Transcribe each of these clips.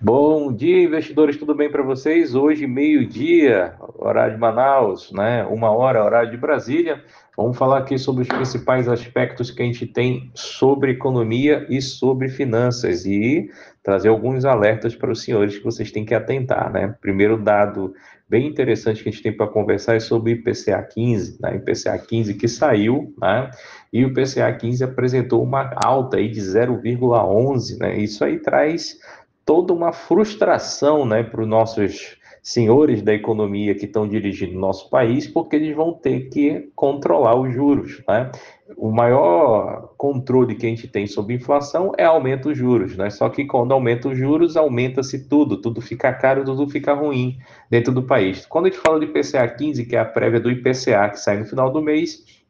Bom dia, investidores, tudo bem para vocês? Hoje, meio-dia, horário de Manaus, né? 1 hora, horário de Brasília. Vamos falar aqui sobre os principais aspectos que a gente tem sobre economia e sobre finanças e trazer alguns alertas para os senhores que vocês têm que atentar, né? Primeiro dado bem interessante que a gente tem para conversar é sobre o IPCA 15, né? IPCA 15 que saiu, né? E o IPCA 15 apresentou uma alta aí de 0,11, né? Isso aí traz toda uma frustração, né, para os nossos senhores da economia que estão dirigindo o nosso país, porque eles vão ter que controlar os juros, né? O maior controle que a gente tem sobre inflação é aumento dos juros, né? Só que quando aumenta os juros, aumenta-se tudo, tudo fica caro, tudo fica ruim dentro do país. Quando a gente fala de IPCA 15, que é a prévia do IPCA que sai no final do mês,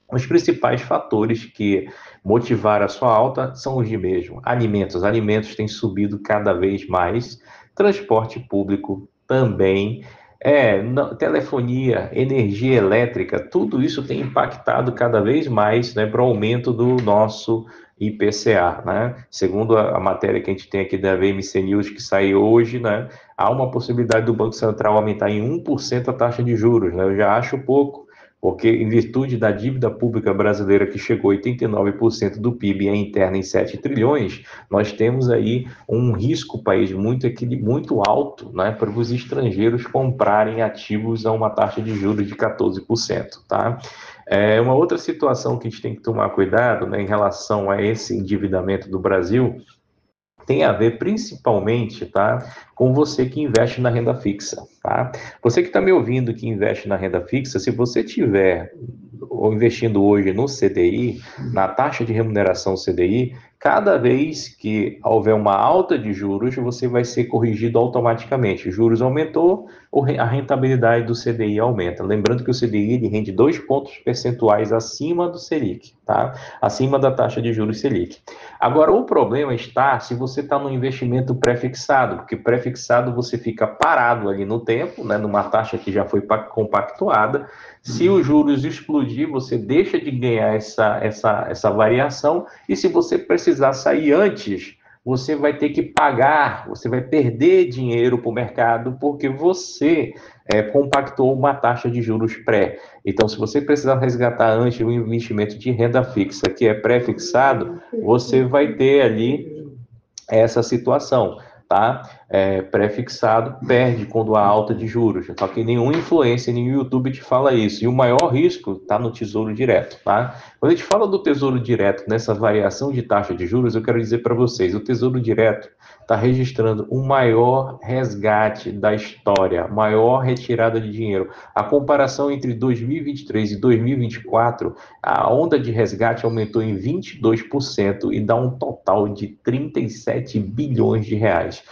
os principais fatores que motivaram a sua alta são os de mesmo. Alimentos. Alimentos têm subido cada vez mais. Transporte público também. Telefonia, energia elétrica, tudo isso tem impactado cada vez mais, né, para o aumento do nosso IPCA, né? Segundo a matéria que a gente tem aqui da VMC News que saiu hoje, né, há uma possibilidade do Banco Central aumentar em 1% a taxa de juros, né? Eu já acho pouco, porque em virtude da dívida pública brasileira que chegou a 89% do PIB e é interna em 7 trilhões, nós temos aí um risco país muito alto, né, para os estrangeiros comprarem ativos a uma taxa de juros de 14%, tá? Uma outra situação que a gente tem que tomar cuidado, né, em relação a esse endividamento do Brasil tem a ver principalmente, tá, com você que investe na renda fixa, tá? Você que está me ouvindo que investe na renda fixa, se você tiver ou investindo hoje no CDI, na taxa de remuneração CDI, cada vez que houver uma alta de juros, você vai ser corrigido automaticamente. Juros aumentou, a rentabilidade do CDI aumenta. Lembrando que o CDI ele rende 2 pontos percentuais acima do Selic, tá? Acima da taxa de juros Selic. Agora, o problema está se você está no investimento pré-fixado, porque pré-fixado você fica parado ali no tempo, né, numa taxa que já foi compactuada. Se os juros explodir, você deixa de ganhar essa variação, e se você precisar sair antes, você vai ter que pagar, você vai perder dinheiro para o mercado, porque você compactou uma taxa de juros pré. Então, se você precisar resgatar antes um investimento de renda fixa, que é pré-fixado, você vai ter ali essa situação, tá? Pré-fixado perde quando há alta de juros, só que nenhum influencer, nenhum YouTube te fala isso, e o maior risco está no Tesouro Direto, tá? Quando a gente fala do Tesouro Direto, nessa variação de taxa de juros, eu quero dizer para vocês, o Tesouro Direto está registrando o maior resgate da história, maior retirada de dinheiro. A comparação entre 2023 e 2024, a onda de resgate aumentou em 22% e dá um total de 37 bilhões de reais.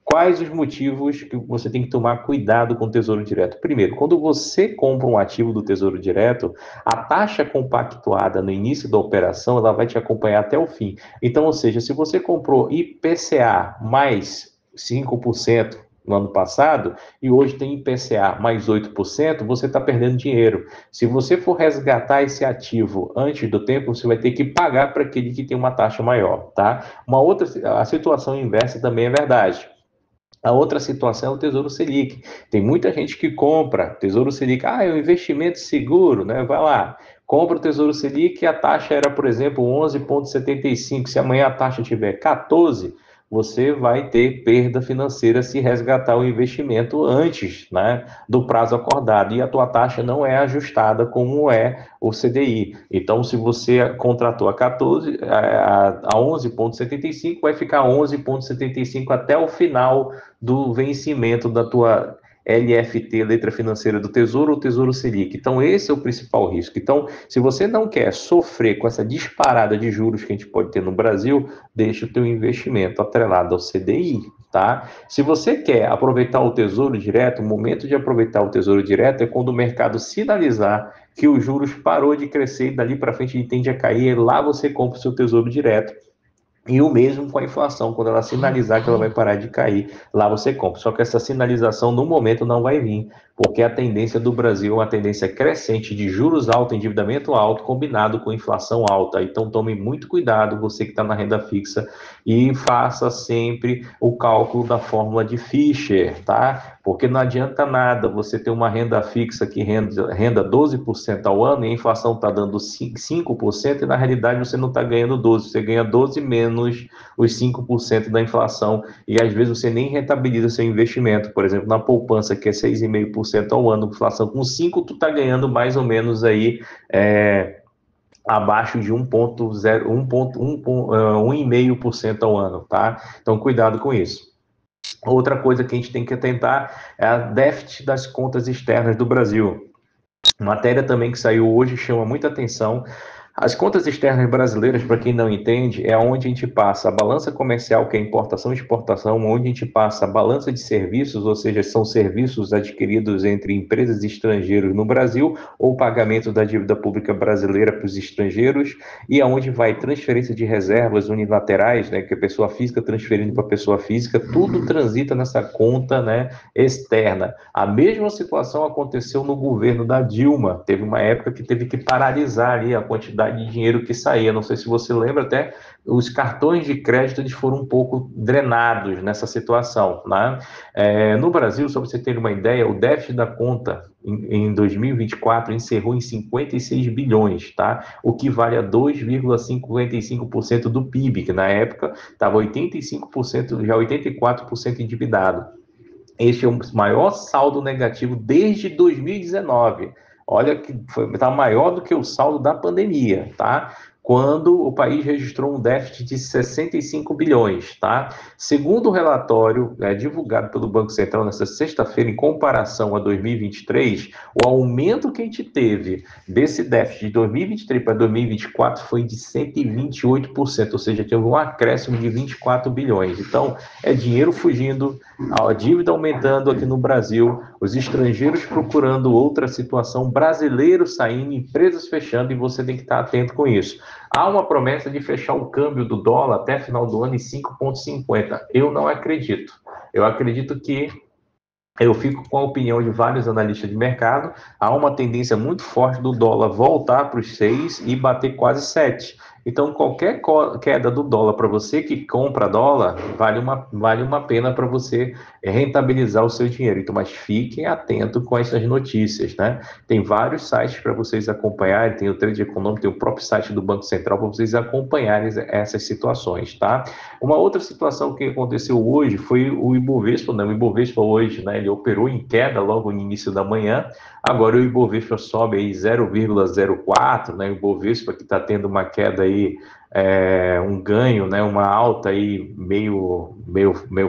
Quais os motivos que você tem que tomar cuidado com o Tesouro Direto? Primeiro, quando você compra um ativo do Tesouro Direto, a taxa compactuada no início da operação, ela vai te acompanhar até o fim. Então, ou seja, se você comprou IPCA mais 5% no ano passado e hoje tem IPCA mais 8%, você está perdendo dinheiro. Se você for resgatar esse ativo antes do tempo, você vai ter que pagar para aquele que tem uma taxa maior, tá? A situação inversa também é verdade. A outra situação é o Tesouro Selic. Tem muita gente que compra Tesouro Selic. É um investimento seguro, né? Vai lá, compra o Tesouro Selic e a taxa era, por exemplo, 11,75. Se amanhã a taxa tiver 14, você vai ter perda financeira se resgatar o investimento antes, né, do prazo acordado. E a tua taxa não é ajustada como é o CDI. Então, se você contratou a 14, a 11,75, vai ficar 11,75 até o final do vencimento da tua LFT, letra financeira do Tesouro, ou Tesouro Selic. Então, esse é o principal risco. Então, se você não quer sofrer com essa disparada de juros que a gente pode ter no Brasil, deixa o teu investimento atrelado ao CDI, tá? Se você quer aproveitar o Tesouro Direto, o momento de aproveitar o Tesouro Direto é quando o mercado sinalizar que os juros parou de crescer e dali para frente ele tende a cair, e lá você compra o seu Tesouro Direto. E o mesmo com a inflação, quando ela sinalizar que ela vai parar de cair, lá você compra. Só que essa sinalização no momento não vai vir, porque a tendência do Brasil é uma tendência crescente de juros altos, endividamento alto, combinado com inflação alta. Então, tome muito cuidado, você que está na renda fixa, e faça sempre o cálculo da fórmula de Fischer, tá? Porque não adianta nada você ter uma renda fixa que renda 12% ao ano e a inflação está dando 5% e na realidade você não está ganhando 12%, você ganha 12 menos os 5% da inflação e às vezes você nem rentabiliza seu investimento. Por exemplo, na poupança que é 6,5% ao ano, inflação com 5%, tu está ganhando mais ou menos aí abaixo de 1,5% ao ano, tá? Então cuidado com isso. Outra coisa que a gente tem que atentar é a déficit das contas externas do Brasil. Matéria também que saiu hoje chama muita atenção. As contas externas brasileiras, para quem não entende, é onde a gente passa a balança comercial, que é importação e exportação, onde a gente passa a balança de serviços, ou seja, são serviços adquiridos entre empresas estrangeiras no Brasil, ou pagamento da dívida pública brasileira para os estrangeiros, e aonde vai transferência de reservas unilaterais, né, que a pessoa física transferindo para a pessoa física, tudo transita nessa conta, né, externa. A mesma situação aconteceu no governo da Dilma. Teve uma época que teve que paralisar ali a quantidade de dinheiro que saía. Não sei se você lembra, até os cartões de crédito eles foram um pouco drenados nessa situação, né? No Brasil, só para você ter uma ideia, o déficit da conta em 2024 encerrou em 56 bilhões, tá? O que vale a 2,55% do PIB, que na época estava 85%, já 84% endividado. Este é o maior saldo negativo desde 2019. Olha que está maior do que o saldo da pandemia, tá? Quando o país registrou um déficit de 65 bilhões, tá? Segundo o relatório divulgado pelo Banco Central nesta sexta-feira, em comparação a 2023, o aumento que a gente teve desse déficit de 2023 para 2024 foi de 128%, ou seja, teve um acréscimo de 24 bilhões. Então, é dinheiro fugindo, a dívida aumentando aqui no Brasil, os estrangeiros procurando outra situação, brasileiros saindo, empresas fechando, e você tem que estar atento com isso. Há uma promessa de fechar o câmbio do dólar até final do ano em 5,50. Eu não acredito. Eu acredito que eu fico com a opinião de vários analistas de mercado. Há uma tendência muito forte do dólar voltar para os 6 e bater quase 7. Então, qualquer queda do dólar para você que compra dólar, vale uma pena para você rentabilizar o seu dinheiro. Então, mas fiquem atentos com essas notícias, né? Tem vários sites para vocês acompanharem, tem o Trade Econômico, tem o próprio site do Banco Central para vocês acompanharem essas situações, tá? Uma outra situação que aconteceu hoje foi o Ibovespa, né? O Ibovespa hoje, né, ele operou em queda logo no início da manhã. Agora o Ibovespa sobe aí 0,04, né? O Ibovespa que está tendo uma queda aí, um ganho, né? Uma alta aí meio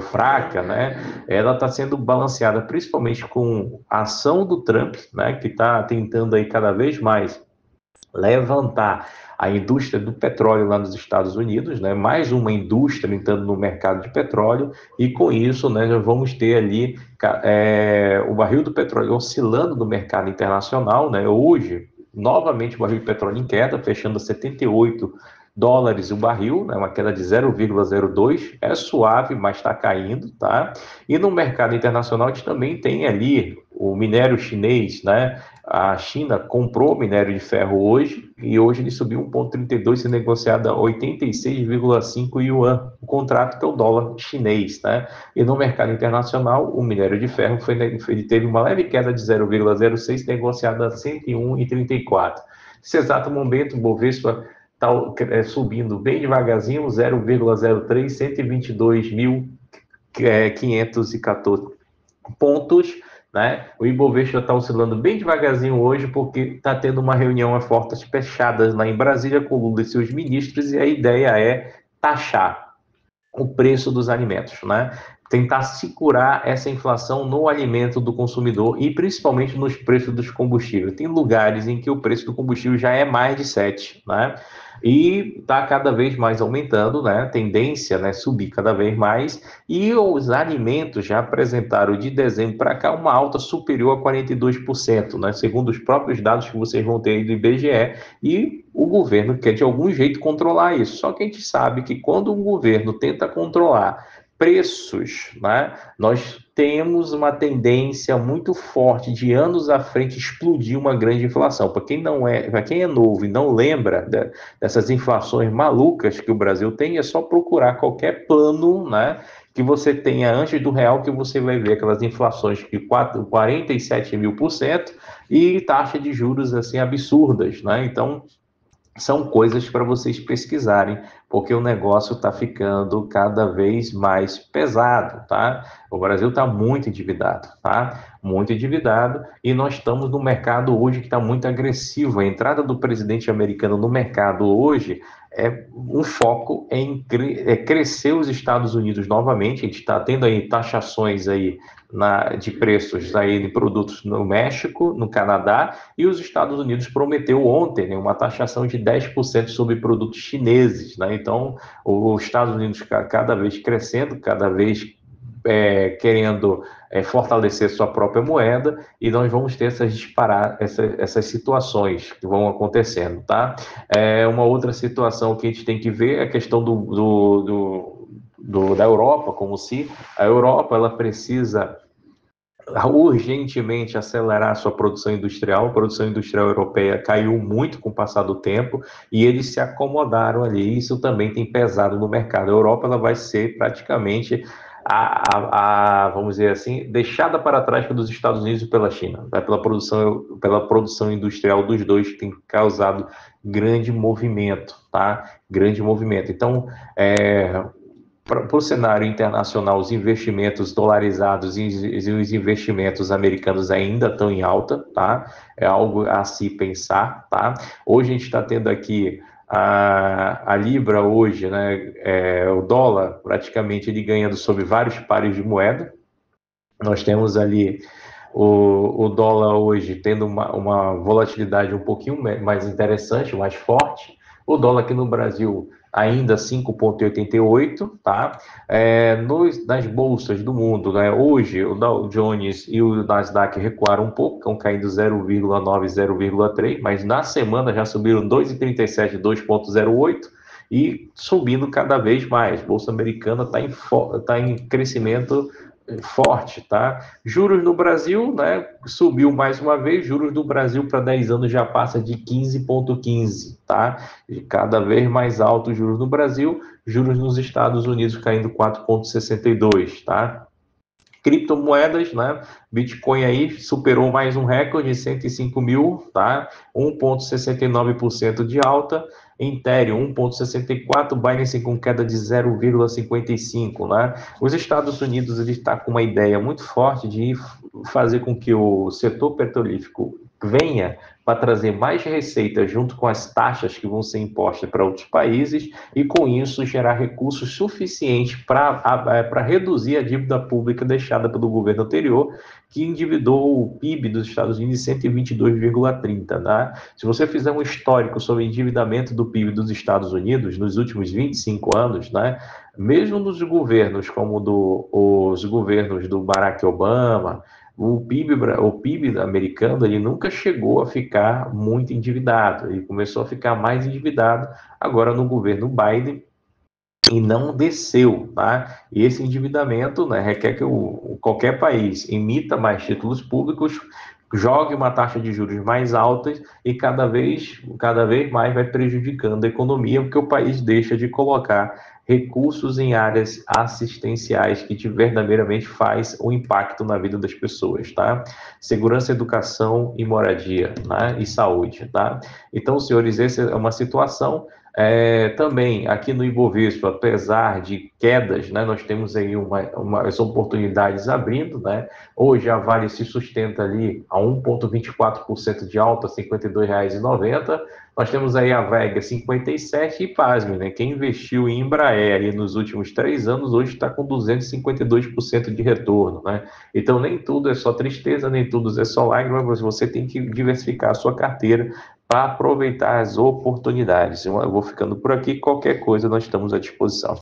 fraca, né? Ela está sendo balanceada principalmente com a ação do Trump, né? Que está tentando aí cada vez mais levantar a indústria do petróleo lá nos Estados Unidos, né? Mais uma indústria entrando no mercado de petróleo, e com isso, né, já vamos ter ali o barril do petróleo oscilando no mercado internacional, né? Hoje, novamente, o barril de petróleo em queda, fechando a 78 dólares o barril, né, uma queda de 0,02, é suave, mas está caindo, tá? E no mercado internacional a gente também tem ali o minério chinês, né? A China comprou minério de ferro hoje, e hoje ele subiu 1,32, sendo negociado a 86,5 yuan, o contrato que é o dólar chinês, né? E no mercado internacional, o minério de ferro ele teve uma leve queda de 0,06, negociado a 101,34. Nesse exato momento, o Bovespa está subindo bem devagarzinho, 0,03, 122.514 pontos, né? O Ibovespa está oscilando bem devagarzinho hoje, porque está tendo uma reunião a portas fechadas lá em Brasília com Lula e seus ministros, e a ideia é taxar o preço dos alimentos, né? Tentar segurar essa inflação no alimento do consumidor e principalmente nos preços dos combustíveis. Tem lugares em que o preço do combustível já é mais de 7, né? E está cada vez mais aumentando, né? Tendência, né? Subir cada vez mais. E os alimentos já apresentaram de dezembro para cá uma alta superior a 42%, né? Segundo os próprios dados que vocês vão ter aí do IBGE. E o governo quer de algum jeito controlar isso. Só que a gente sabe que quando um governo tenta controlar preços, né? Nós temos uma tendência muito forte de anos à frente explodir uma grande inflação. Para quem é novo e não lembra dessas inflações malucas que o Brasil tem, é só procurar qualquer plano, né, que você tenha antes do real, que você vai ver aquelas inflações de 47.000% e taxa de juros assim absurdas, né? Então são coisas para vocês pesquisarem, porque o negócio está ficando cada vez mais pesado, tá? O Brasil está muito endividado, tá? Muito endividado, e nós estamos no mercado hoje que está muito agressivo. A entrada do presidente americano no mercado hoje é um foco em crescer os Estados Unidos novamente. A gente está tendo aí taxações aí de preços aí de produtos no México, no Canadá, e os Estados Unidos prometeu ontem, né, uma taxação de 10% sobre produtos chineses, né? Então, os Estados Unidos cada vez crescendo, cada vez querendo fortalecer sua própria moeda, e nós vamos ter essas situações que vão acontecendo, tá? Uma outra situação que a gente tem que ver é a questão da Europa, como se a Europa ela precisa urgentemente acelerar a sua produção industrial. A produção industrial europeia caiu muito com o passar do tempo e eles se acomodaram ali. Isso também tem pesado no mercado. A Europa ela vai ser praticamente vamos dizer assim, deixada para trás pelos Estados Unidos e pela China, né? Pela produção industrial dos dois, que tem causado grande movimento, tá? Grande movimento. Então, para o cenário internacional, os investimentos dolarizados e os investimentos americanos ainda estão em alta, tá? É algo a se pensar, tá? Hoje a gente está tendo aqui a Libra hoje, né? O dólar praticamente ele ganhando sobre vários pares de moeda. Nós temos ali o dólar hoje tendo uma volatilidade um pouquinho mais interessante, mais forte. O dólar aqui no Brasil ainda 5,88, tá? Nas bolsas do mundo, né? Hoje o Dow Jones e o Nasdaq recuaram um pouco, estão caindo 0,9, 0,3, mas na semana já subiram 2,37, 2,08 e subindo cada vez mais. Bolsa americana está em crescimento forte, tá? Juros no Brasil, né, subiu mais uma vez. Juros do Brasil para 10 anos já passa de 15,15, tá? E cada vez mais alto os juros no Brasil, juros nos Estados Unidos caindo 4,62, tá? Criptomoedas, né? Bitcoin aí superou mais um recorde de 105 mil, tá? 1,69% de alta. Ethereum 1,64, Binance com queda de 0,55, né? Os Estados Unidos ele está com uma ideia muito forte de fazer com que o setor petrolífero venha para trazer mais receita junto com as taxas que vão ser impostas para outros países e com isso gerar recursos suficientes para reduzir a dívida pública deixada pelo governo anterior, que endividou o PIB dos Estados Unidos em 122,30, né? Se você fizer um histórico sobre o endividamento do PIB dos Estados Unidos nos últimos 25 anos, né, mesmo nos governos como os governos do Barack Obama, o PIB americano ele nunca chegou a ficar muito endividado, ele começou a ficar mais endividado agora no governo Biden e não desceu, tá? E esse endividamento, né, requer que qualquer país emita mais títulos públicos, jogue uma taxa de juros mais altas e cada vez mais vai prejudicando a economia, porque o país deixa de colocar recursos em áreas assistenciais que verdadeiramente faz um impacto na vida das pessoas, tá? Segurança, educação e moradia, né? E saúde, tá? Então, senhores, essa é uma situação. Também aqui no Ibovespa, apesar de quedas, né, nós temos aí umas oportunidades abrindo, né? Hoje a Vale se sustenta ali a 1,24% de alta, R$ 52,90. Nós temos aí a VEG 57 e pasme, né? Quem investiu em Embraer nos últimos 3 anos, hoje está com 252% de retorno, né? Então nem tudo é só tristeza, nem tudo é só lágrimas, você tem que diversificar a sua carteira para aproveitar as oportunidades. Eu vou ficando por aqui, qualquer coisa nós estamos à disposição.